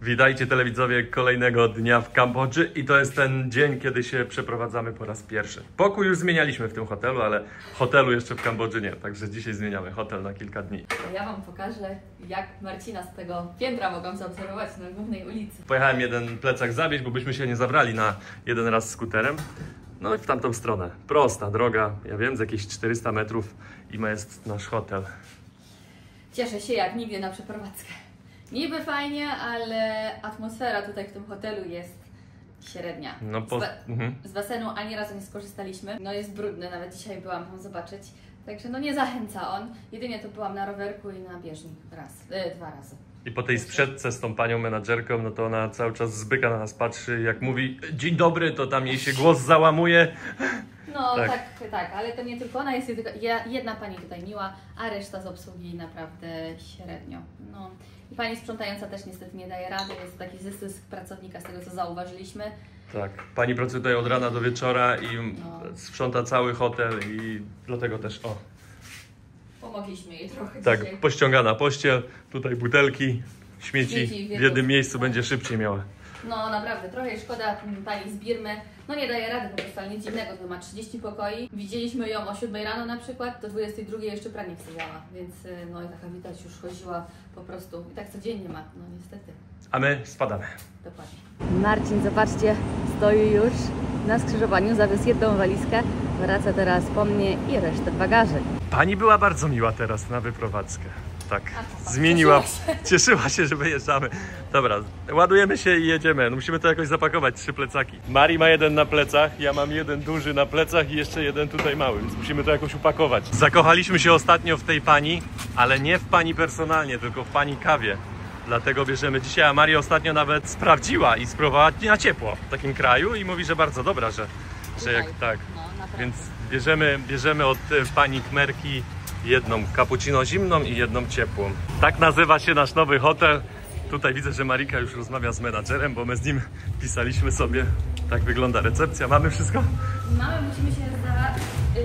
Witajcie telewidzowie kolejnego dnia w Kambodży i to jest ten dzień, kiedy się przeprowadzamy po raz pierwszy. Pokój już zmienialiśmy w tym hotelu, ale hotelu jeszcze w Kambodży nie, także dzisiaj zmieniamy hotel na kilka dni. Ja wam pokażę, jak Marcina z tego piętra mogłam zaobserwować na głównej ulicy. Pojechałem jeden plecak zawieźć, bo byśmy się nie zabrali na jeden raz skuterem. No i w tamtą stronę. Prosta droga, ja wiem, z jakieś 400 metrów i jest nasz hotel. Cieszę się jak nigdy na przeprowadzkę. Niby fajnie, ale atmosfera tutaj w tym hotelu jest średnia. No Z basenu ani razu nie skorzystaliśmy. No jest brudny, nawet dzisiaj byłam tam zobaczyć. Także no nie zachęca on. Jedynie to byłam na rowerku i na bieżni dwa razy. I po tej sprzedce z tą panią menadżerką, no to ona cały czas z byka na nas patrzy, jak mówi dzień dobry, to tam jej się głos załamuje. No tak, ale to nie tylko ona, jest tylko jedna pani tutaj miła, a reszta z obsługi naprawdę średnio. No. I pani sprzątająca też niestety nie daje rady, jest to taki zysk pracownika z tego co zauważyliśmy. Tak, pani pracuje tutaj od rana do wieczora i sprząta cały hotel i dlatego też pomogliśmy jej trochę tak, dzisiaj. Pościągana pościel, tutaj butelki, śmieci w jednym miejscu będzie szybciej miała. No naprawdę, trochę jej szkoda pani z Birmy. No nie daje rady po prostu, ale nic dziwnego, to ma 30 pokoi. Widzieliśmy ją o 7 rano na przykład, do 22 jeszcze pranie wstawiała, więc no i taka widać już chodziła po prostu i tak codziennie ma, no niestety. A my spadamy. Dokładnie. Marcin, zobaczcie, stoi już na skrzyżowaniu, zawiózł jedną walizkę, wraca teraz po mnie i resztę bagaży. Pani była bardzo miła teraz na wyprowadzkę. Tak, zmieniła, cieszyła się, że wyjeżdżamy. Dobra, ładujemy się i jedziemy. No musimy to jakoś zapakować, 3 plecaki. Mari ma jeden na plecach, ja mam jeden duży na plecach i jeszcze jeden tutaj mały, więc musimy to jakoś upakować. Zakochaliśmy się ostatnio w tej pani, ale nie w pani personalnie, tylko w pani kawie. Dlatego bierzemy dzisiaj, a Maria ostatnio nawet sprawdziła i spróbowała na ciepło w takim kraju i mówi, że bardzo dobra, że jak tak. No, więc bierzemy od pani Kmerki jedną cappuccino zimną i jedną ciepłą. Tak nazywa się nasz nowy hotel. Tutaj widzę, że Marika już rozmawia z menadżerem, bo my z nim pisaliśmy sobie. Tak wygląda recepcja. Mamy wszystko? Mamy, musimy się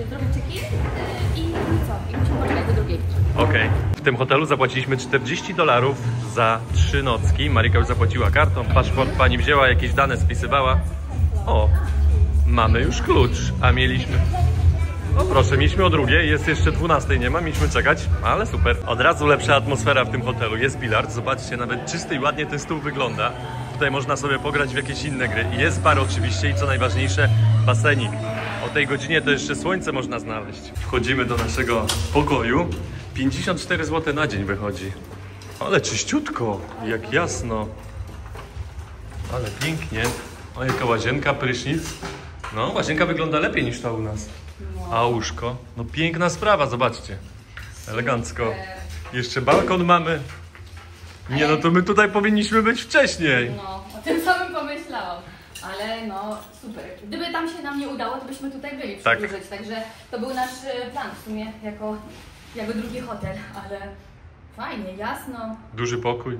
zrobić check-in i co? I musimy poczekać do drugiej. Okej. W tym hotelu zapłaciliśmy $40 za 3 nocki. Marika już zapłaciła kartą. Paszport pani wzięła, jakieś dane spisywała. O, mamy już klucz, a mieliśmy... No proszę, mieliśmy o 2, jest jeszcze 12, nie ma, mieliśmy czekać, ale super. Od razu lepsza atmosfera w tym hotelu, jest bilard, zobaczcie, nawet czysty i ładnie ten stół wygląda. Tutaj można sobie pograć w jakieś inne gry. Jest bar oczywiście i co najważniejsze, basenik. O tej godzinie to jeszcze słońce można znaleźć. Wchodzimy do naszego pokoju, 54 zł na dzień wychodzi. Ale czyściutko, jak jasno. Ale pięknie. O, jaka łazienka, prysznic. No, łazienka wygląda lepiej niż ta u nas. A łóżko? No piękna sprawa, zobaczcie. Elegancko. Jeszcze balkon mamy. Nie, no to my tutaj powinniśmy być wcześniej. No, o tym samym pomyślałam. Ale no, super. Gdyby tam się nam nie udało, to byśmy tutaj byli przedłużyć. Tak. Także to był nasz plan w sumie, jako drugi hotel, ale fajnie, jasno. Duży pokój.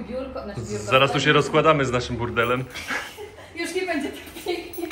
Biurko. Zaraz tu się rozkładamy z naszym burdelem. Już nie będzie tak pięknie.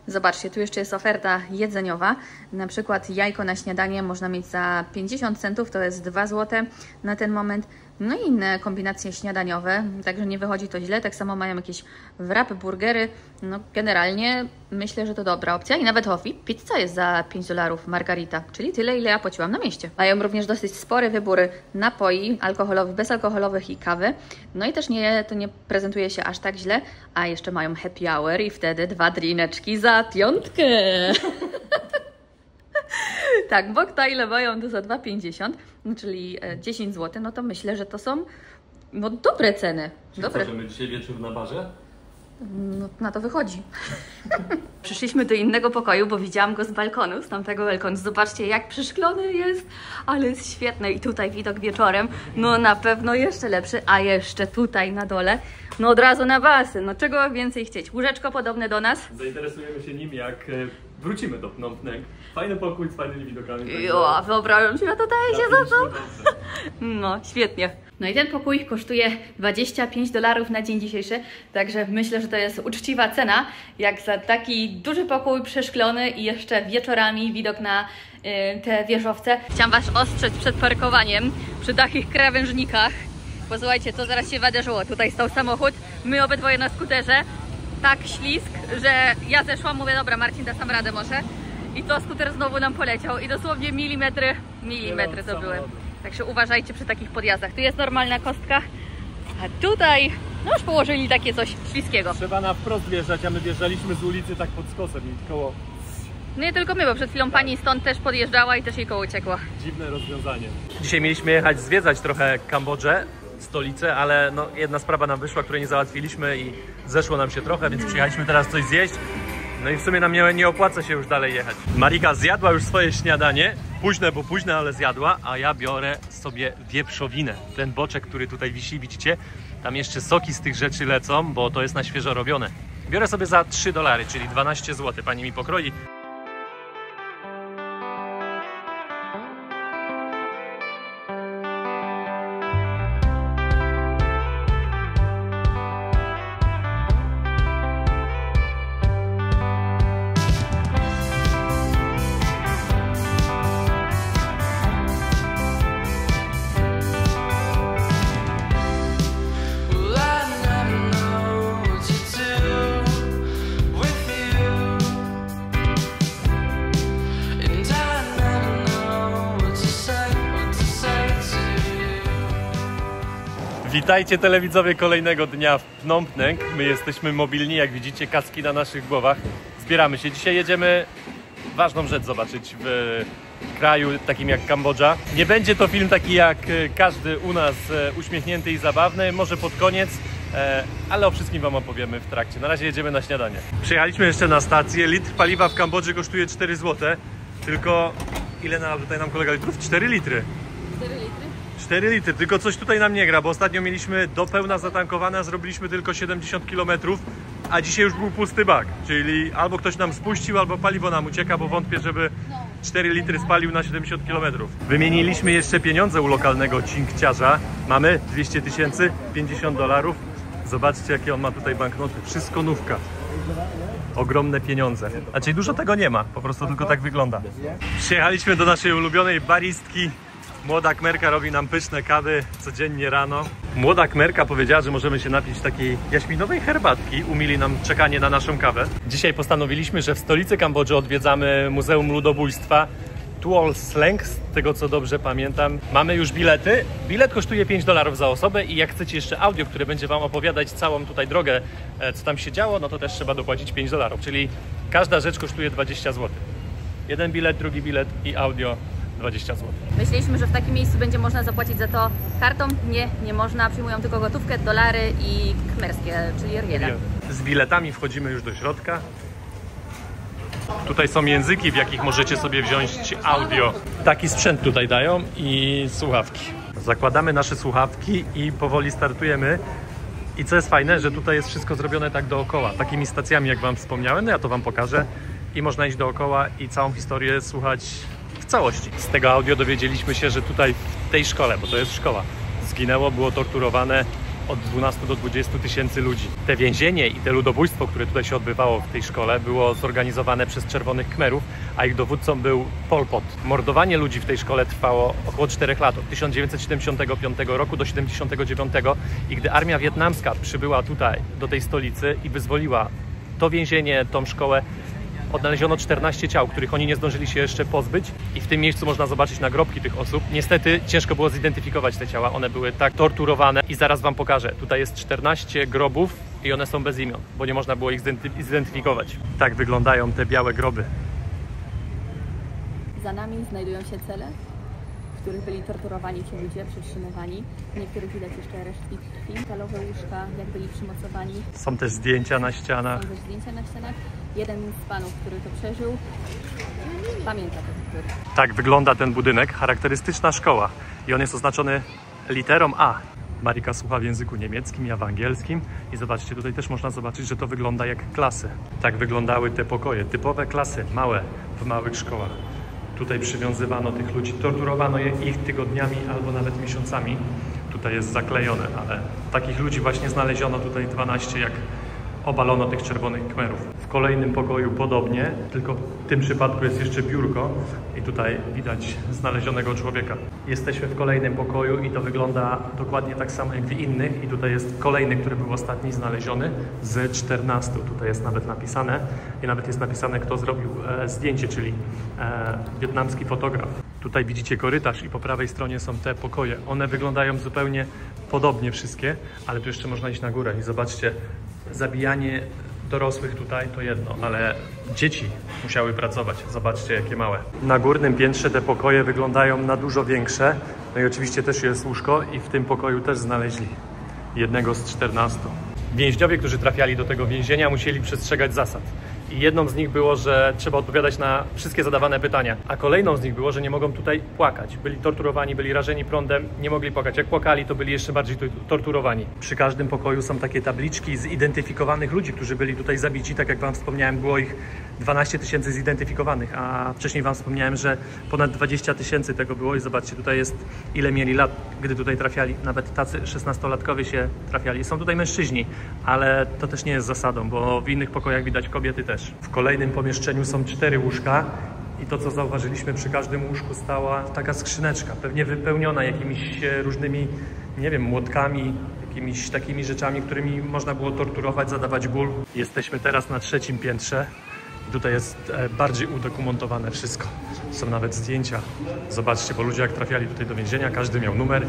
Zobaczcie, tu jeszcze jest oferta jedzeniowa. Na przykład jajko na śniadanie można mieć za 50 centów, to jest 2 zł na ten moment. No i inne kombinacje śniadaniowe, także nie wychodzi to źle. Tak samo mają jakieś wrapy, burgery. No generalnie myślę, że to dobra opcja. I nawet pizza jest za $5, margarita, czyli tyle, ile ja płaciłam na mieście. Mają również dosyć spory wybór napoi alkoholowych, bezalkoholowych i kawy. No i też to nie prezentuje się aż tak źle. A jeszcze mają happy hour i wtedy 2 drineczki za 5. Tak, boktajle mają to za 2,50, czyli 10 zł, no to myślę, że to są dobre ceny. Dobre. Możemy dzisiaj wieczór na barze? No, na to wychodzi. Przyszliśmy do innego pokoju, bo widziałam go z balkonu, z tamtego balkonu. Zobaczcie, jak przeszklony jest, ale jest świetny. I tutaj widok wieczorem, no na pewno jeszcze lepszy, a jeszcze tutaj na dole, no od razu na basen. No czego więcej chcieć? Łóżeczko podobne do nas. Zainteresujemy się nim, jak wrócimy do Phnom Penh. Fajny pokój z fajnymi widokami. Jo, wyobrażam się, a to daje się za to. No, świetnie. No i ten pokój kosztuje $25 na dzień dzisiejszy, także myślę, że to jest uczciwa cena, jak za taki duży pokój przeszklony i jeszcze wieczorami widok na te wieżowce. Chciałam Was ostrzec przed parkowaniem przy takich krawężnikach. Posłuchajcie, to zaraz się wydarzyło. Tutaj stał samochód, my obydwoje na skuterze. Tak ślisk, że ja zeszłam, mówię, dobra, Marcin, da sam radę może. I to skuter znowu nam poleciał i dosłownie milimetry to były. Także uważajcie przy takich podjazdach. Tu jest normalna kostka, a tutaj no już położyli takie coś śliskiego. Trzeba na wprost wjeżdżać, a my wjeżdżaliśmy z ulicy tak pod skosem i koło. No nie tylko my, bo przed chwilą pani stąd też podjeżdżała i też jej koło uciekło. Dziwne rozwiązanie. Dzisiaj mieliśmy jechać zwiedzać trochę Kambodżę, stolicę, ale no, jedna sprawa nam wyszła, której nie załatwiliśmy i zeszło nam się trochę, więc przyjechaliśmy teraz coś zjeść. No i w sumie nam nie opłaca się już dalej jechać. Marika zjadła już swoje śniadanie. Późne, bo późne, ale zjadła, a ja biorę sobie wieprzowinę. Ten boczek, który tutaj wisi, widzicie? Tam jeszcze soki z tych rzeczy lecą, bo to jest na świeżo robione. Biorę sobie za $3, czyli 12 zł. Pani mi pokroi. Witajcie telewidzowie kolejnego dnia w Phnom Penh. My jesteśmy mobilni, jak widzicie, kaski na naszych głowach. Zbieramy się. Dzisiaj jedziemy ważną rzecz zobaczyć w kraju takim jak Kambodża. Nie będzie to film taki jak każdy u nas uśmiechnięty i zabawny, może pod koniec, ale o wszystkim wam opowiemy w trakcie. Na razie jedziemy na śniadanie. Przyjechaliśmy jeszcze na stację. Litr paliwa w Kambodży kosztuje 4 zł. Tylko ile tutaj nam kolega litrów? 4 litry. 4 litry, tylko coś tutaj nam nie gra, bo ostatnio mieliśmy do pełna zatankowane, a zrobiliśmy tylko 70 km, a dzisiaj już był pusty bak, czyli albo ktoś nam spuścił, albo paliwo nam ucieka, bo wątpię, żeby 4 litry spalił na 70 km. Wymieniliśmy jeszcze pieniądze u lokalnego cinkciarza, mamy 200 000, $50. Zobaczcie, jakie on ma tutaj banknoty, wszystko nówka. Ogromne pieniądze. Znaczy dużo tego nie ma, po prostu tylko tak wygląda. Przyjechaliśmy do naszej ulubionej baristki. Młoda Kmerka robi nam pyszne kawy codziennie rano. Młoda Kmerka powiedziała, że możemy się napić takiej jaśminowej herbatki. Umili nam czekanie na naszą kawę. Dzisiaj postanowiliśmy, że w stolicy Kambodży odwiedzamy Muzeum Ludobójstwa Tuol Sleng, z tego co dobrze pamiętam. Mamy już bilety. Bilet kosztuje $5 za osobę i jak chcecie jeszcze audio, które będzie wam opowiadać całą tutaj drogę, co tam się działo, no to też trzeba dopłacić $5, czyli każda rzecz kosztuje 20 zł. Jeden bilet, drugi bilet i audio 20 zł. Myśleliśmy, że w takim miejscu będzie można zapłacić za to kartą. Nie można. Przyjmują tylko gotówkę, dolary i khmerskie, czyli riele. Z biletami wchodzimy już do środka. Tutaj są języki, w jakich możecie sobie wziąć audio. Taki sprzęt tutaj dają i słuchawki. Zakładamy nasze słuchawki i powoli startujemy. I co jest fajne, że tutaj jest wszystko zrobione tak dookoła. Takimi stacjami, jak wam wspomniałem, no ja to wam pokażę. I można iść dookoła i całą historię słuchać w całości. Z tego audio dowiedzieliśmy się, że tutaj w tej szkole, bo to jest szkoła, było torturowane od 12 do 20 tysięcy ludzi. Te więzienie i te ludobójstwo, które tutaj się odbywało w tej szkole, było zorganizowane przez Czerwonych Khmerów, a ich dowódcą był Pol Pot. Mordowanie ludzi w tej szkole trwało około 4 lat, od 1975 roku do 1979, i gdy armia wietnamska przybyła tutaj, do tej stolicy i wyzwoliła to więzienie, tą szkołę, odnaleziono 14 ciał, których oni nie zdążyli się jeszcze pozbyć, i w tym miejscu można zobaczyć nagrobki tych osób. Niestety ciężko było zidentyfikować te ciała, one były tak torturowane i zaraz wam pokażę. Tutaj jest 14 grobów i one są bez imion, bo nie można było ich zidentyfikować. Tak wyglądają te białe groby. Za nami znajdują się cele, w których byli torturowani ci ludzie, przetrzymywani. W niektórych widać jeszcze resztki krwi, stalowe łóżka, jak byli przymocowani. Są też zdjęcia na ścianach. Są też zdjęcia na ścianach. Jeden z panów, który to przeżył, pamięta te historie. Tak wygląda ten budynek, charakterystyczna szkoła. I on jest oznaczony literą A. Marika słucha w języku niemieckim, ja w angielskim. I zobaczcie, tutaj też można zobaczyć, że to wygląda jak klasy. Tak wyglądały te pokoje, typowe klasy, małe, w małych szkołach. Tutaj przywiązywano tych ludzi, torturowano ich tygodniami albo nawet miesiącami. Tutaj jest zaklejone, ale takich ludzi właśnie znaleziono tutaj 12, jak obalono tych czerwonych kmerów. W kolejnym pokoju podobnie, tylko w tym przypadku jest jeszcze biurko i tutaj widać znalezionego człowieka. Jesteśmy w kolejnym pokoju i to wygląda dokładnie tak samo jak w innych i tutaj jest kolejny, który był ostatni znaleziony z 14. Tutaj jest nawet napisane i nawet jest napisane, kto zrobił zdjęcie, czyli wietnamski fotograf. Tutaj widzicie korytarz i po prawej stronie są te pokoje. One wyglądają zupełnie podobnie wszystkie, ale tu jeszcze można iść na górę i zobaczcie, zabijanie dorosłych tutaj to jedno, ale dzieci musiały pracować. Zobaczcie, jakie małe. Na górnym piętrze te pokoje wyglądają na dużo większe. No i oczywiście też jest łóżko i w tym pokoju też znaleźli jednego z 14. Więźniowie, którzy trafiali do tego więzienia, musieli przestrzegać zasad. I jedną z nich było, że trzeba odpowiadać na wszystkie zadawane pytania, a kolejną z nich było, że nie mogą tutaj płakać. Byli torturowani, byli rażeni prądem, nie mogli płakać. Jak płakali, to byli jeszcze bardziej torturowani. Przy każdym pokoju są takie tabliczki zidentyfikowanych ludzi, którzy byli tutaj zabici. Tak jak Wam wspomniałem, było ich 12 000 zidentyfikowanych, a wcześniej Wam wspomniałem, że ponad 20 000 tego było i zobaczcie, tutaj jest ile mieli lat, gdy tutaj trafiali. Nawet tacy 16-latkowie się trafiali. Są tutaj mężczyźni, ale to też nie jest zasadą, bo w innych pokojach widać kobiety też. W kolejnym pomieszczeniu są 4 łóżka i to, co zauważyliśmy, przy każdym łóżku stała taka skrzyneczka, pewnie wypełniona jakimiś różnymi, nie wiem, młotkami, jakimiś takimi rzeczami, którymi można było torturować, zadawać ból. Jesteśmy teraz na 3. piętrze. Tutaj jest bardziej udokumentowane wszystko. Są nawet zdjęcia. Zobaczcie, bo ludzie jak trafiali tutaj do więzienia, każdy miał numer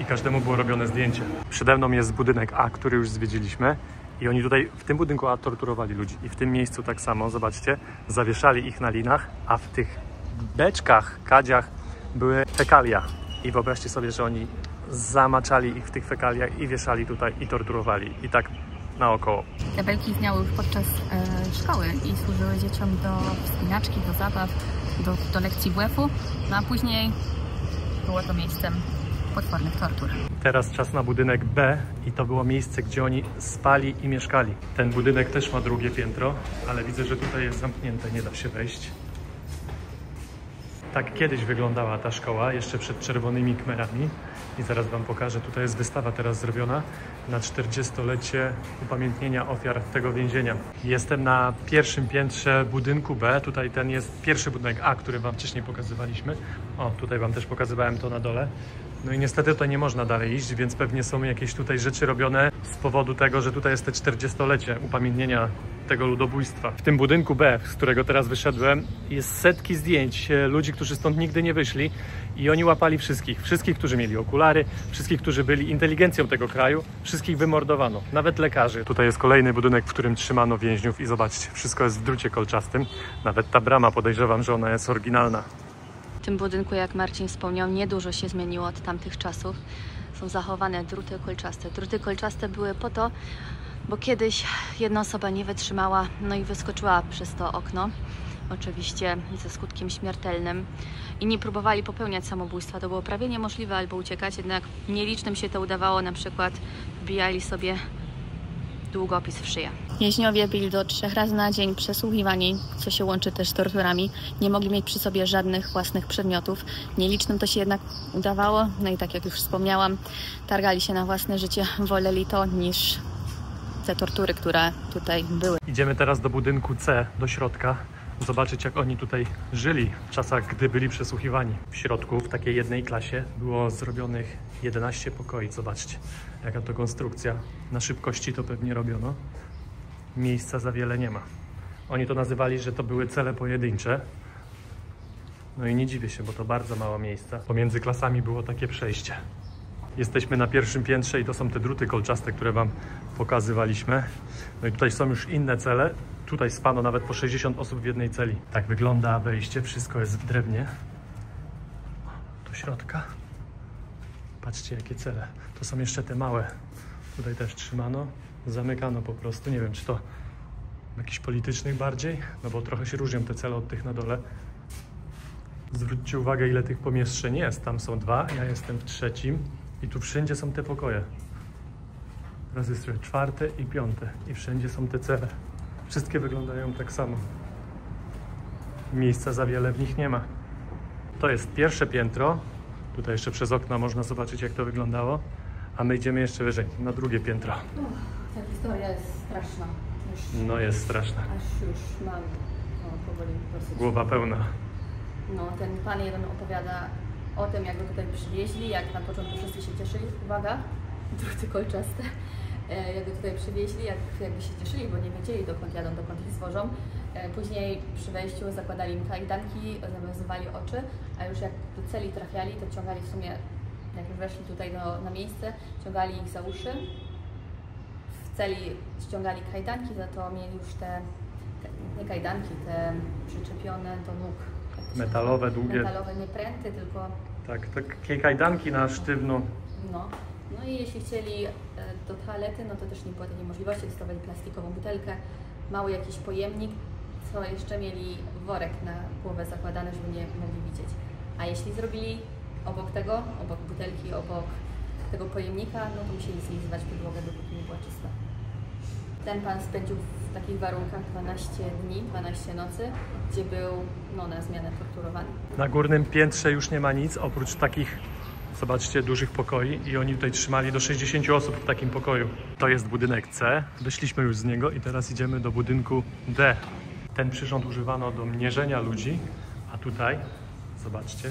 i każdemu było robione zdjęcie. Przede mną jest budynek A, który już zwiedziliśmy. I oni tutaj w tym budynku A torturowali ludzi. I w tym miejscu tak samo, zobaczcie, zawieszali ich na linach, a w tych beczkach, kadziach były fekalia. I wyobraźcie sobie, że oni zamaczali ich w tych fekaliach i wieszali tutaj i torturowali. I tak naokoło. Te belki istniały już podczas szkoły i służyły dzieciom do wspinaczki, do zabaw, do lekcji WF-u, no a później było to miejscem potwornych tortur. Teraz czas na budynek B i to było miejsce, gdzie oni spali i mieszkali. Ten budynek też ma 2. piętro, ale widzę, że tutaj jest zamknięte, nie da się wejść. Tak kiedyś wyglądała ta szkoła, jeszcze przed czerwonymi kmerami. I zaraz Wam pokażę, tutaj jest wystawa teraz zrobiona na 40-lecie upamiętnienia ofiar tego więzienia. Jestem na 1. piętrze budynku B, tutaj ten jest pierwszy budynek A, który Wam wcześniej pokazywaliśmy. O, tutaj Wam też pokazywałem to na dole. No i niestety tutaj nie można dalej iść, więc pewnie są jakieś tutaj rzeczy robione z powodu tego, że tutaj jest te 40-lecie upamiętnienia tego ludobójstwa. W tym budynku B, z którego teraz wyszedłem, jest setki zdjęć ludzi, którzy stąd nigdy nie wyszli i oni łapali wszystkich, którzy mieli okulary, wszystkich, którzy byli inteligencją tego kraju, wszystkich wymordowano, nawet lekarzy. Tutaj jest kolejny budynek, w którym trzymano więźniów i zobaczcie, wszystko jest w drucie kolczastym, nawet ta brama, podejrzewam, że ona jest oryginalna. W tym budynku, jak Marcin wspomniał, niedużo się zmieniło od tamtych czasów. Są zachowane druty kolczaste. Druty kolczaste były po to, bo kiedyś jedna osoba nie wytrzymała, no i wyskoczyła przez to okno. Oczywiście ze skutkiem śmiertelnym. Inni próbowali popełniać samobójstwa. To było prawie niemożliwe albo uciekać, jednak nielicznym się to udawało. Na przykład wbijali sobie długopis w szyję. Więźniowie byli do 3 razy na dzień przesłuchiwani, co się łączy też z torturami. Nie mogli mieć przy sobie żadnych własnych przedmiotów. Nielicznym to się jednak udawało. No i tak jak już wspomniałam, targali się na własne życie. Woleli to niż te tortury, które tutaj były. Idziemy teraz do budynku C, do środka. Zobaczyć, jak oni tutaj żyli w czasach, gdy byli przesłuchiwani. W środku, w takiej jednej klasie, było zrobionych 11 pokoi. Zobaczcie, jaka to konstrukcja. Na szybkości to pewnie robiono. Miejsca za wiele nie ma. Oni to nazywali, że to były cele pojedyncze. No i nie dziwię się, bo to bardzo mało miejsca. Pomiędzy klasami było takie przejście. Jesteśmy na 1. piętrze i to są te druty kolczaste, które Wam pokazywaliśmy. No i tutaj są już inne cele. Tutaj spano nawet po 60 osób w jednej celi. Tak wygląda wejście, wszystko jest w drewnie. Do środka. Patrzcie, jakie cele. To są jeszcze te małe. Tutaj też trzymano, zamykano po prostu. Nie wiem, czy to jakichś politycznych bardziej, no bo trochę się różnią te cele od tych na dole. Zwróćcie uwagę, ile tych pomieszczeń jest. Tam są 2, ja jestem w 3. I tu wszędzie są te pokoje. Teraz jest 4. i 5. I wszędzie są te cele. Wszystkie wyglądają tak samo. Miejsca za wiele w nich nie ma. To jest 1. piętro. Tutaj jeszcze przez okna można zobaczyć, jak to wyglądało. A my idziemy jeszcze wyżej, na 2. piętro. Ta historia jest straszna. No jest straszna. Aż już mam powoli dosyć. Głowa pełna. No, ten pan jeden opowiada o tym, jak go tutaj przywieźli, jak na początku wszyscy się cieszyli, uwaga, druty kolczaste, jak go tutaj przywieźli, jakby się cieszyli, bo nie wiedzieli, dokąd jadą, dokąd ich zwożą. Później przy wejściu zakładali im kajdanki, zawiązywali oczy, a już jak do celi trafiali, to ciągali w sumie, jak już weszli tutaj na miejsce, ciągali ich za uszy. W celi ściągali kajdanki, za to mieli już nie kajdanki, te przyczepione do nóg. Metalowe, długie. Metalowe, nie pręty, tylko... Tak, takie kajdanki na sztywno. No i jeśli chcieli do toalety, no to też nie było takiej możliwości, dostawali plastikową butelkę, mały jakiś pojemnik, co jeszcze mieli worek na głowę zakładany, żeby nie mogli widzieć. A jeśli zrobili obok butelki, obok tego pojemnika, no to musieli zlizywać podłogę, dopóki nie była czysta. Ten pan spędził w takich warunkach 12 dni, 12 nocy, gdzie był na zmianę torturowany. Na górnym piętrze już nie ma nic, oprócz takich, zobaczcie, dużych pokoi i oni tutaj trzymali do 60 osób w takim pokoju. To jest budynek C, wyszliśmy już z niego i teraz idziemy do budynku D. Ten przyrząd używano do mierzenia ludzi, a tutaj, zobaczcie,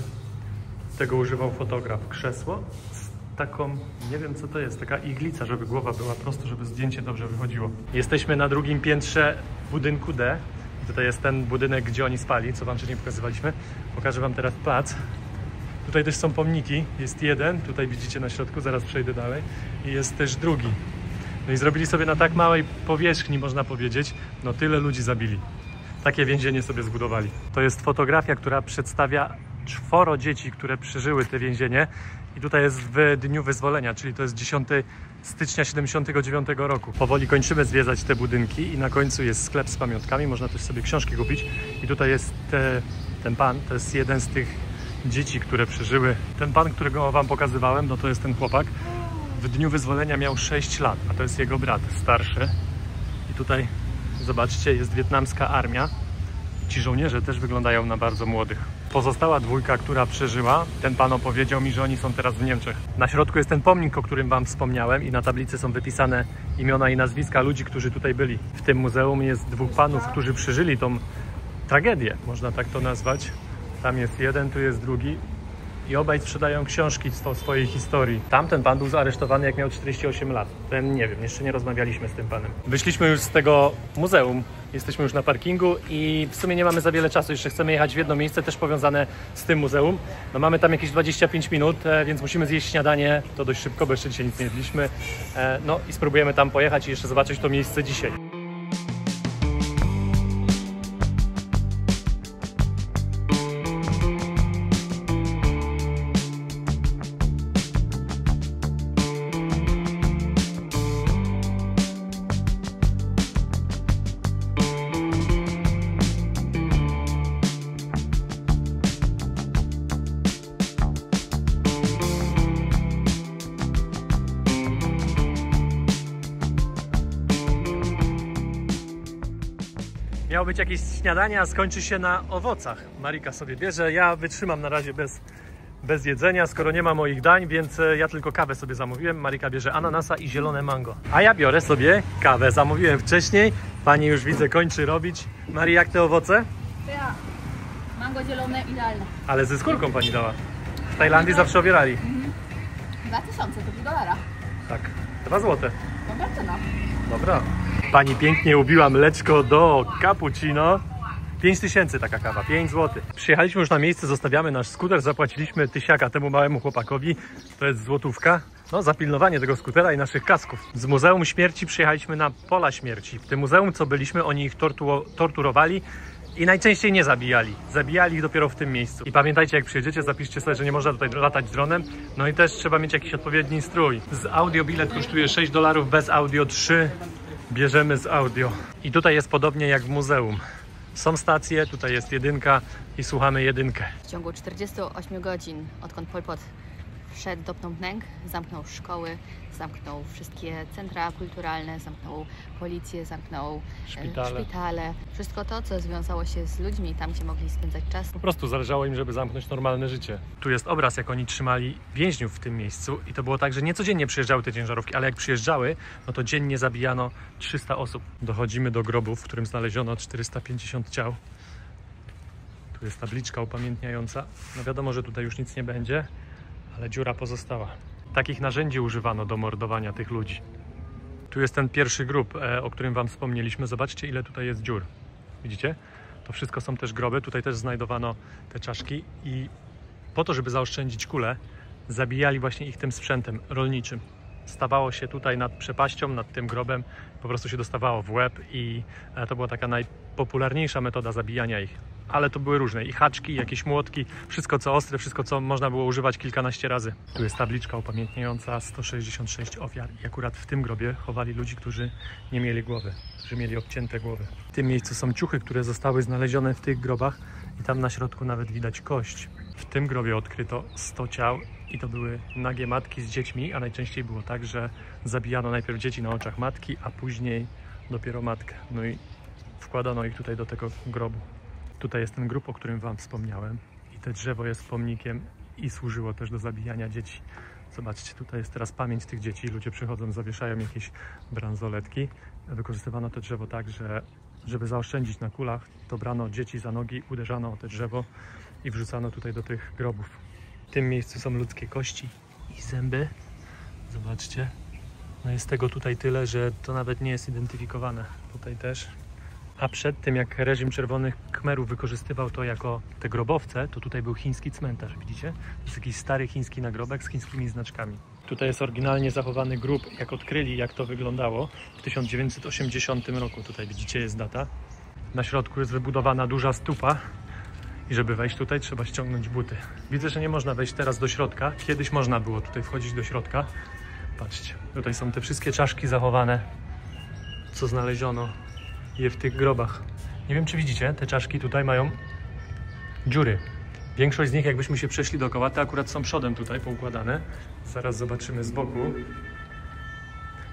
tego używał fotograf. Krzesło z taką, nie wiem co to jest, taka iglica, żeby głowa była prosto, żeby zdjęcie dobrze wychodziło. Jesteśmy na drugim piętrze budynku D. Tutaj jest ten budynek, gdzie oni spali, co wam wcześniej pokazywaliśmy. Pokażę wam teraz plac. Tutaj też są pomniki. Jest jeden, tutaj widzicie na środku, zaraz przejdę dalej. I jest też drugi. No i zrobili sobie na tak małej powierzchni, można powiedzieć, no tyle ludzi zabili. Takie więzienie sobie zbudowali. To jest fotografia, która przedstawia 4 dzieci, które przeżyły te więzienie. I tutaj jest w dniu wyzwolenia, czyli to jest 10 stycznia 79 roku. Powoli kończymy zwiedzać te budynki i na końcu jest sklep z pamiątkami. Można też sobie książki kupić. I tutaj jest ten pan, to jest jeden z tych dzieci, które przeżyły. Ten pan, którego wam pokazywałem, no to jest ten chłopak. W dniu wyzwolenia miał 6 lat, a to jest jego brat starszy. I tutaj, zobaczcie, jest wietnamska armia. Ci żołnierze też wyglądają na bardzo młodych. Pozostała dwójka, która przeżyła, ten pan opowiedział mi, że oni są teraz w Niemczech. Na środku jest ten pomnik, o którym wam wspomniałem i na tablicy są wypisane imiona i nazwiska ludzi, którzy tutaj byli. W tym muzeum jest 2 panów, którzy przeżyli tą tragedię, można tak to nazwać. Tam jest jeden, tu jest drugi. I obaj sprzedają książki o swojej historii. Tamten pan był zaresztowany, jak miał 48 lat. Ten nie wiem, jeszcze nie rozmawialiśmy z tym panem. Wyszliśmy już z tego muzeum, jesteśmy już na parkingu i w sumie nie mamy za wiele czasu. Jeszcze chcemy jechać w jedno miejsce, też powiązane z tym muzeum. No mamy tam jakieś 25 minut, więc musimy zjeść śniadanie. To dość szybko, bo jeszcze dzisiaj nic nie jedliśmy. No i spróbujemy tam pojechać i jeszcze zobaczyć to miejsce dzisiaj. Miało być jakieś śniadanie, a skończy się na owocach. Marika sobie bierze, ja wytrzymam na razie bez jedzenia, skoro nie ma moich dań, więc ja tylko kawę sobie zamówiłem. Marika bierze ananasa i zielone mango. A ja biorę sobie kawę, zamówiłem wcześniej. Pani już widzę kończy robić. Mari, jak te owoce? Ja. Mango zielone, idealne. Ale ze skórką pani dała. W Tajlandii zawsze obierali. 2000, to $2. Tak, 2 złote. Dobra cena. Dobra. Pani pięknie ubiła mleczko do cappuccino. 5000 taka kawa, 5 zł. Przyjechaliśmy już na miejsce, zostawiamy nasz skuter, zapłaciliśmy 1000 temu małemu chłopakowi, to jest złotówka. No, za pilnowanie tego skutera i naszych kasków. Z Muzeum Śmierci przyjechaliśmy na Pola Śmierci. W tym muzeum, co byliśmy, oni ich torturowali i najczęściej nie zabijali. Zabijali ich dopiero w tym miejscu. I pamiętajcie, jak przyjedziecie, zapiszcie sobie, że nie można tutaj latać dronem. No i też trzeba mieć jakiś odpowiedni strój. Z audio bilet kosztuje $6, bez audio 3. Bierzemy z audio. I tutaj jest podobnie jak w muzeum. Są stacje, tutaj jest jedynka i słuchamy jedynkę. W ciągu 48 godzin, odkąd Pol Pot wszedł do Phnom Penh, zamknął szkoły, zamknął wszystkie centra kulturalne, zamknął policję, zamknął szpitale. Wszystko to, co związało się z ludźmi tam, gdzie mogli spędzać czas. Po prostu zależało im, żeby zamknąć normalne życie. Tu jest obraz, jak oni trzymali więźniów w tym miejscu i to było tak, że nie codziennie przyjeżdżały te ciężarówki, ale jak przyjeżdżały, no to dziennie zabijano 300 osób. Dochodzimy do grobu, w którym znaleziono 450 ciał. Tu jest tabliczka upamiętniająca. No wiadomo, że tutaj już nic nie będzie, ale dziura pozostała. Takich narzędzi używano do mordowania tych ludzi. Tu jest ten pierwszy grób, o którym wam wspomnieliśmy. Zobaczcie, ile tutaj jest dziur. Widzicie? To wszystko są też groby. Tutaj też znajdowano te czaszki i po to, żeby zaoszczędzić kule, zabijali właśnie ich tym sprzętem rolniczym. Stawało się tutaj nad przepaścią, nad tym grobem, po prostu się dostawało w łeb i to była taka najpopularniejsza metoda zabijania ich. Ale to były różne i haczki, i jakieś młotki, wszystko co ostre, wszystko co można było używać kilkanaście razy. Tu jest tabliczka upamiętniająca 166 ofiar i akurat w tym grobie chowali ludzi, którzy nie mieli głowy, którzy mieli obcięte głowy. W tym miejscu są ciuchy, które zostały znalezione w tych grobach i tam na środku nawet widać kość. W tym grobie odkryto 100 ciał i to były nagie matki z dziećmi, a najczęściej było tak, że zabijano najpierw dzieci na oczach matki, a później dopiero matkę. No i wkładano ich tutaj do tego grobu. Tutaj jest ten grób, o którym wam wspomniałem i to drzewo jest pomnikiem i służyło też do zabijania dzieci. Zobaczcie, tutaj jest teraz pamięć tych dzieci. Ludzie przychodzą, zawieszają jakieś bransoletki. Wykorzystywano to drzewo tak, że żeby zaoszczędzić na kulach, to brano dzieci za nogi, uderzano o to drzewo i wrzucano tutaj do tych grobów. W tym miejscu są ludzkie kości i zęby. Zobaczcie. No jest tego tutaj tyle, że to nawet nie jest identyfikowane. Tutaj też. A przed tym, jak reżim Czerwonych Khmerów wykorzystywał to jako te grobowce, to tutaj był chiński cmentarz, widzicie? To jest jakiś stary chiński nagrobek z chińskimi znaczkami. Tutaj jest oryginalnie zachowany grób, jak odkryli, jak to wyglądało w 1980 roku. Tutaj widzicie, jest data. Na środku jest wybudowana duża stupa i żeby wejść tutaj, trzeba ściągnąć buty. Widzę, że nie można wejść teraz do środka. Kiedyś można było tutaj wchodzić do środka. Patrzcie, tutaj są te wszystkie czaszki zachowane, co znaleziono je w tych grobach. Nie wiem, czy widzicie, te czaszki tutaj mają dziury. Większość z nich, jakbyśmy się przeszli dookoła, te akurat są przodem tutaj poukładane. Zaraz zobaczymy z boku,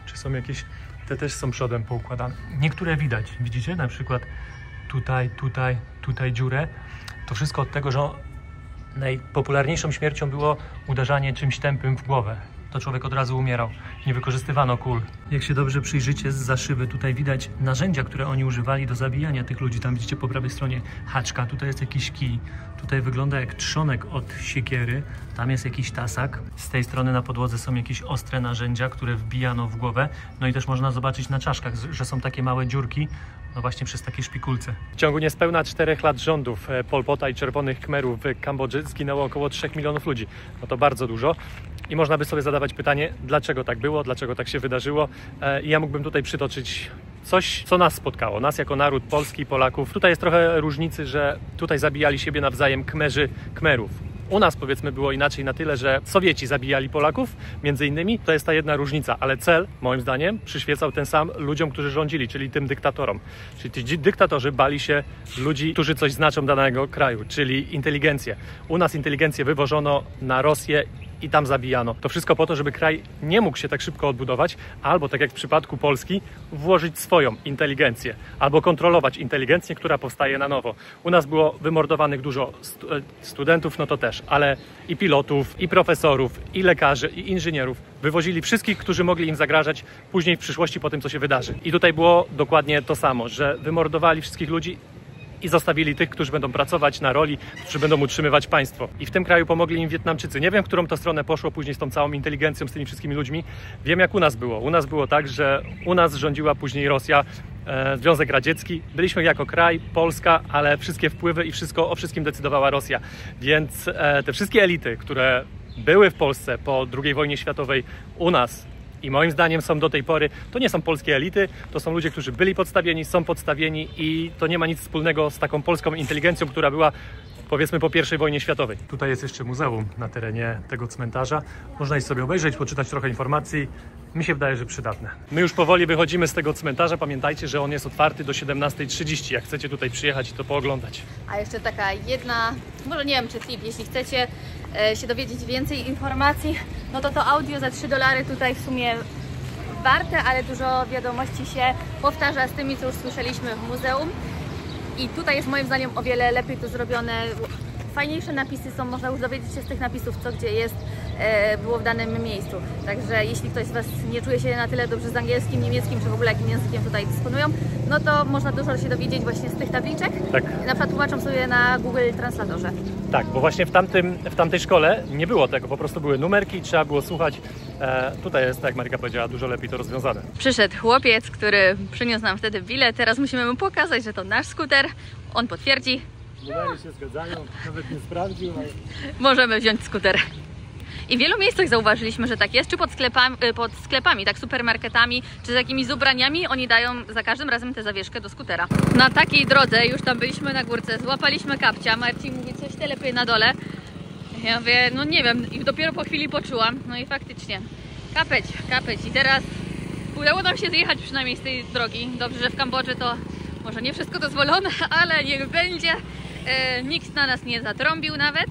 czy są jakieś... Te też są przodem poukładane. Niektóre widać, widzicie? Na przykład tutaj dziurę. To wszystko od tego, że najpopularniejszą śmiercią było uderzanie czymś tępym w głowę. To człowiek od razu umierał. Nie wykorzystywano kul. Jak się dobrze przyjrzycie, zza szyby tutaj widać narzędzia, które oni używali do zabijania tych ludzi. Tam widzicie po prawej stronie haczka, tutaj jest jakiś kij. Tutaj wygląda jak trzonek od siekiery. Tam jest jakiś tasak. Z tej strony na podłodze są jakieś ostre narzędzia, które wbijano w głowę. No i też można zobaczyć na czaszkach, że są takie małe dziurki. No właśnie przez takie szpikulce. W ciągu niespełna 4 lat rządów Pol Pota i Czerwonych Khmerów w Kambodży zginęło około 3 milionów ludzi. No to bardzo dużo. I można by sobie zadawać pytanie, dlaczego tak było, dlaczego tak się wydarzyło. I ja mógłbym tutaj przytoczyć coś, co nas spotkało, nas jako naród polski, Polaków. Tutaj jest trochę różnicy, że tutaj zabijali siebie nawzajem Khmerzy Khmerów. U nas, powiedzmy, było inaczej na tyle, że Sowieci zabijali Polaków, między innymi. To jest ta jedna różnica, ale cel, moim zdaniem, przyświecał ten sam ludziom, którzy rządzili, czyli tym dyktatorom. Czyli ci dyktatorzy bali się ludzi, którzy coś znaczą dla danego kraju, czyli inteligencję. U nas inteligencję wywożono na Rosję i tam zabijano. To wszystko po to, żeby kraj nie mógł się tak szybko odbudować, albo tak jak w przypadku Polski, włożyć swoją inteligencję, albo kontrolować inteligencję, która powstaje na nowo. U nas było wymordowanych dużo studentów, no to też, ale i pilotów, i profesorów, i lekarzy, i inżynierów. Wywozili wszystkich, którzy mogli im zagrażać później w przyszłości po tym, co się wydarzy. I tutaj było dokładnie to samo, że wymordowali wszystkich ludzi i zostawili tych, którzy będą pracować na roli, którzy będą utrzymywać państwo. I w tym kraju pomogli im Wietnamczycy. Nie wiem, w którą to stronę poszło później z tą całą inteligencją, z tymi wszystkimi ludźmi. Wiem, jak u nas było. U nas było tak, że u nas rządziła później Rosja, Związek Radziecki. Byliśmy jako kraj, Polska, ale wszystkie wpływy i wszystko o wszystkim decydowała Rosja. Więc te wszystkie elity, które były w Polsce po II wojnie światowej u nas, i moim zdaniem są do tej pory, to nie są polskie elity, to są ludzie, którzy byli podstawieni, są podstawieni i to nie ma nic wspólnego z taką polską inteligencją, która była, powiedzmy, po I wojnie światowej. Tutaj jest jeszcze muzeum na terenie tego cmentarza. Można iść sobie obejrzeć, poczytać trochę informacji Mi się wydaje, że przydatne. My już powoli wychodzimy z tego cmentarza. Pamiętajcie, że on jest otwarty do 17:30, jak chcecie tutaj przyjechać i to pooglądać. A jeszcze taka jedna, może nie wiem czy tip, jeśli chcecie się dowiedzieć więcej informacji, no to audio za $3 tutaj w sumie warte, ale dużo wiadomości się powtarza z tymi, co już słyszeliśmy w muzeum. I tutaj jest moim zdaniem o wiele lepiej to zrobione. Fajniejsze napisy są, można już dowiedzieć się z tych napisów, co gdzie jest, było w danym miejscu. Także jeśli ktoś z Was nie czuje się na tyle dobrze z angielskim, niemieckim, czy w ogóle jakim językiem tutaj dysponują, no to można dużo się dowiedzieć właśnie z tych tabliczek. Tak. Na przykład tłumaczą sobie na Google Translatorze. Tak, bo właśnie w tamtej szkole nie było tego, po prostu były numerki, trzeba było słuchać. Tutaj jest, tak jak Maryka powiedziała, dużo lepiej to rozwiązane. Przyszedł chłopiec, który przyniósł nam wtedy bilet, teraz musimy mu pokazać, że to nasz skuter, on potwierdzi. Numery się zgadzają, nawet nie sprawdził, ale... Możemy wziąć skuter. I w wielu miejscach zauważyliśmy, że tak jest, czy pod sklepami, tak supermarketami, czy z jakimiś ubraniami, oni dają za każdym razem tę zawieszkę do skutera. Na takiej drodze, już tam byliśmy na górce, złapaliśmy kapcia, Marcin mówi, coś te lepiej na dole. Ja mówię, no nie wiem, i dopiero po chwili poczułam, no i faktycznie, kapeć. I teraz udało nam się zjechać przynajmniej z tej drogi. Dobrze, że w Kambodży to może nie wszystko dozwolone, ale niech będzie. Nikt na nas nie zatrąbił nawet.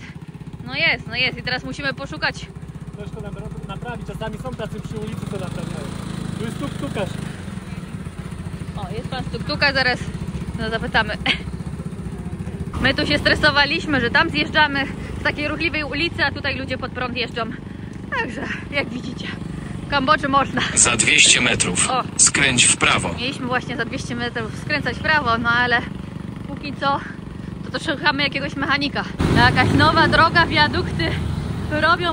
No jest i teraz musimy poszukać. Ktoś to naprawi, czasami są tacy przy ulicy, to naprawiają. Tu jest tuk-tukarz. O, jest pan z tuk-tuka, zaraz zapytamy. My tu się stresowaliśmy, że tam zjeżdżamy z takiej ruchliwej ulicy, a tutaj ludzie pod prąd jeżdżą. Także, jak widzicie, w Kambodży można. Za 200 metrów skręć w prawo. Mieliśmy właśnie za 200 metrów skręcać w prawo, no ale póki co to szukamy jakiegoś mechanika. Jakaś nowa droga, wiadukty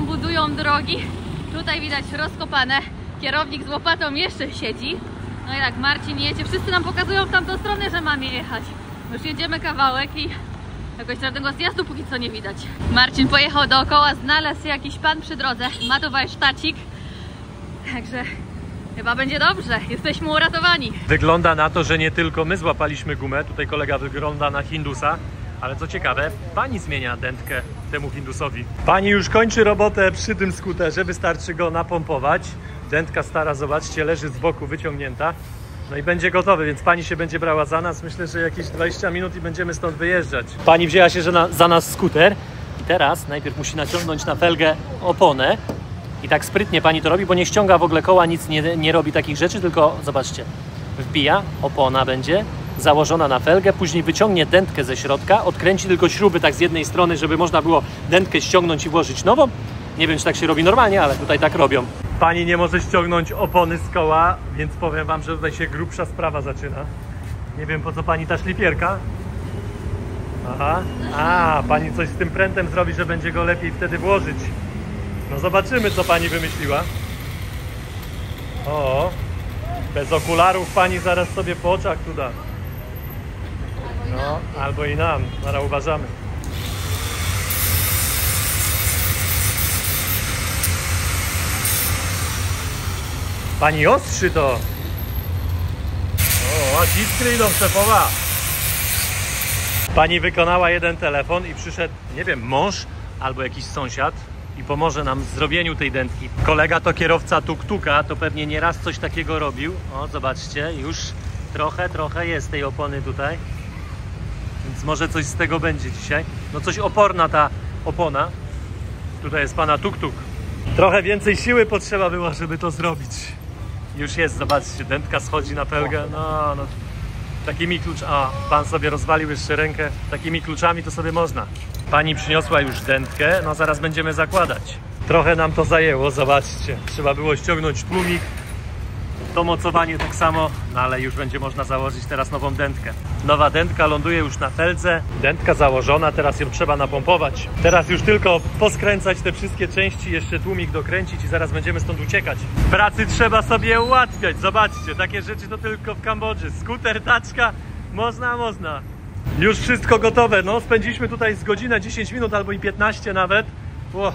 budują drogi. Tutaj widać rozkopane. Kierownik z łopatą jeszcze siedzi. No i tak, Marcin jedzie. Wszyscy nam pokazują w tamtą stronę, że mamy jechać. Już jedziemy kawałek i jakoś żadnego zjazdu póki co nie widać. Marcin pojechał dookoła, znalazł jakiś pan przy drodze. Ma tu warsztacik. Także chyba będzie dobrze. Jesteśmy uratowani. Wygląda na to, że nie tylko my złapaliśmy gumę. Tutaj kolega wygląda na Hindusa. Ale co ciekawe, pani zmienia dętkę temu Hindusowi. Pani już kończy robotę przy tym skuterze, wystarczy go napompować. Dętka stara, zobaczcie, leży z boku wyciągnięta. No i będzie gotowy, więc pani się będzie brała za nas. Myślę, że jakieś 20 minut i będziemy stąd wyjeżdżać. Pani wzięła się za nas skuter i teraz najpierw musi naciągnąć na felgę oponę. I tak sprytnie pani to robi, bo nie ściąga w ogóle koła, nic nie robi takich rzeczy, tylko zobaczcie, wbija, opona będzie założona na felgę, później wyciągnie dętkę ze środka, odkręci tylko śruby tak z jednej strony, żeby można było dętkę ściągnąć i włożyć nową. Nie wiem, czy tak się robi normalnie, ale tutaj tak robią. Pani nie może ściągnąć opony z koła, więc powiem wam, że tutaj się grubsza sprawa zaczyna. Nie wiem, po co pani ta szlifierka. Aha, pani coś z tym prętem zrobi, że będzie go lepiej wtedy włożyć. No zobaczymy, co pani wymyśliła. O, bez okularów pani zaraz sobie po oczach tu da. No, albo i nam, zaraz uważamy. Pani ostrzy to. O, aż iskry idą, szefowa. Pani wykonała jeden telefon i przyszedł, nie wiem, mąż albo jakiś sąsiad i pomoże nam w zrobieniu tej dętki. Kolega to kierowca tuk-tuka, to pewnie nieraz coś takiego robił. O, zobaczcie, już trochę jest tej opony tutaj. Więc może coś z tego będzie dzisiaj. No coś oporna ta opona. Tutaj jest pana tuk-tuk. Trochę więcej siły potrzeba było, żeby to zrobić. Już jest, zobaczcie, dętka schodzi na felgę. No, takimi kluczami. A, pan sobie rozwalił jeszcze rękę. Takimi kluczami to sobie można. Pani przyniosła już dętkę, no zaraz będziemy zakładać. Trochę nam to zajęło, zobaczcie. Trzeba było ściągnąć tłumik. To mocowanie tak samo, no ale już będzie można założyć teraz nową dętkę. Nowa dętka ląduje już na feldze. Dętka założona, teraz ją trzeba napompować. Teraz już tylko poskręcać te wszystkie części, jeszcze tłumik dokręcić i zaraz będziemy stąd uciekać. W pracy trzeba sobie ułatwiać, zobaczcie, takie rzeczy to tylko w Kambodży. Skuter, taczka, można. Już wszystko gotowe, no spędziliśmy tutaj z godzinę, 10 minut albo i 15 nawet.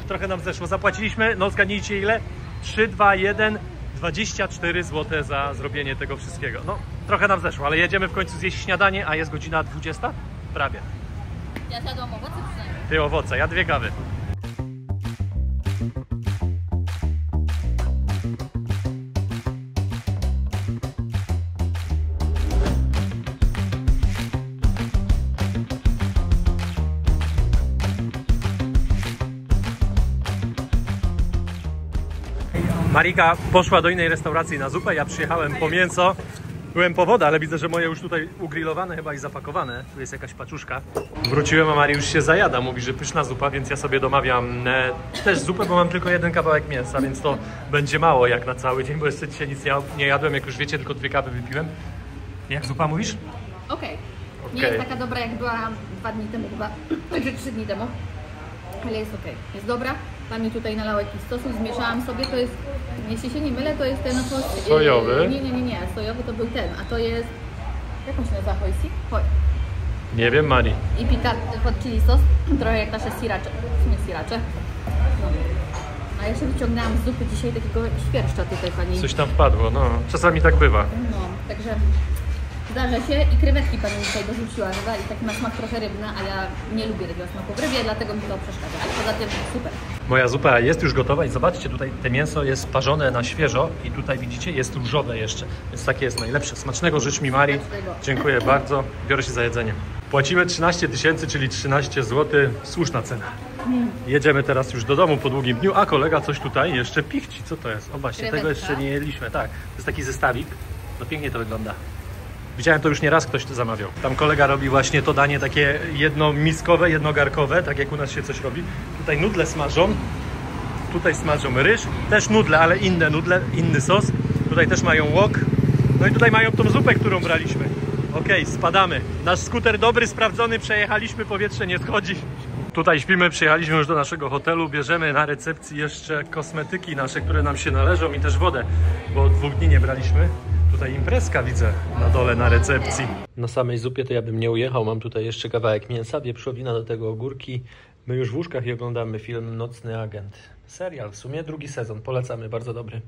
Trochę nam zeszło, zapłaciliśmy, no zgadnijcie ile? 3, 2, 1... 24 zł za zrobienie tego wszystkiego. No, trochę nam zeszło, ale jedziemy w końcu zjeść śniadanie, a jest godzina 20? Prawie. Ja zjadłam owoce przynajmniej. Ty owoce, ja 2 kawy. Marika poszła do innej restauracji na zupę, ja przyjechałem po mięso. Byłem po wodę, ale widzę, że moje już tutaj ugrillowane chyba i zapakowane. Tu jest jakaś paczuszka. Wróciłem, a Mari już się zajada. Mówi, że pyszna zupa, więc ja sobie domawiam też zupę, bo mam tylko jeden kawałek mięsa, więc to będzie mało jak na cały dzień, bo jeszcze dzisiaj nic nie jadłem, jak już wiecie, tylko 2 kawy wypiłem. Jak zupa mówisz? Okej. Nie jest taka dobra, jak była 2 dni temu chyba, także 3 dni temu. Ale jest okej. Jest dobra. Pan mi tutaj nalał jakiś sosu, zmieszałam sobie, to jest, jeśli się nie mylę, to jest ten sojowy? Nie, sojowy to był ten, a to jest, jak on się nazywa, hoj. Nie wiem, Mari. I pikantny hot chili sos, trochę jak nasze sriracze, w sumie sriracze. No. A ja się wyciągnęłam z zupy dzisiaj takiego świerszcza tutaj pani. Coś tam wpadło, no. Czasami tak bywa. No, także zdarza się i krewetki pani dzisiaj dorzuciła, chyba, i taki ma smak trochę rybny, a ja nie lubię takiego smaku w rybie, dlatego mi to przeszkadza. Ale poza tym super. Moja zupa jest już gotowa i zobaczcie, tutaj te mięso jest parzone na świeżo i tutaj widzicie, jest różowe jeszcze, więc takie jest najlepsze. Smacznego życz mi, Mari. Dziękuję bardzo. Biorę się za jedzenie. Płacimy 13 000, czyli 13 zł. Słuszna cena. Jedziemy teraz już do domu po długim dniu, a kolega coś tutaj jeszcze pichci. Co to jest? O właśnie, tego jeszcze nie jedliśmy. Tak, to jest taki zestawik. No pięknie to wygląda. Widziałem to już nieraz, ktoś to zamawiał. Tam kolega robi właśnie to danie takie jednomiskowe, jednogarkowe, tak jak u nas się coś robi. Tutaj nudle smażą, tutaj smażą ryż, też nudle, ale inne nudle, inny sos. Tutaj też mają łok, no i tutaj mają tą zupę, którą braliśmy. Okej, spadamy. Nasz skuter dobry, sprawdzony, przejechaliśmy, powietrze nie schodzi. Tutaj śpimy, przyjechaliśmy już do naszego hotelu, bierzemy na recepcji jeszcze kosmetyki nasze, które nam się należą i też wodę, bo od 2 dni nie braliśmy. Tutaj imprezka widzę na dole na recepcji. Na samej zupie to ja bym nie ujechał, mam tutaj jeszcze kawałek mięsa, wieprzowina, do tego ogórki. My już w łóżkach i oglądamy film Nocny Agent. Serial, w sumie 2. sezon, polecamy, bardzo dobry.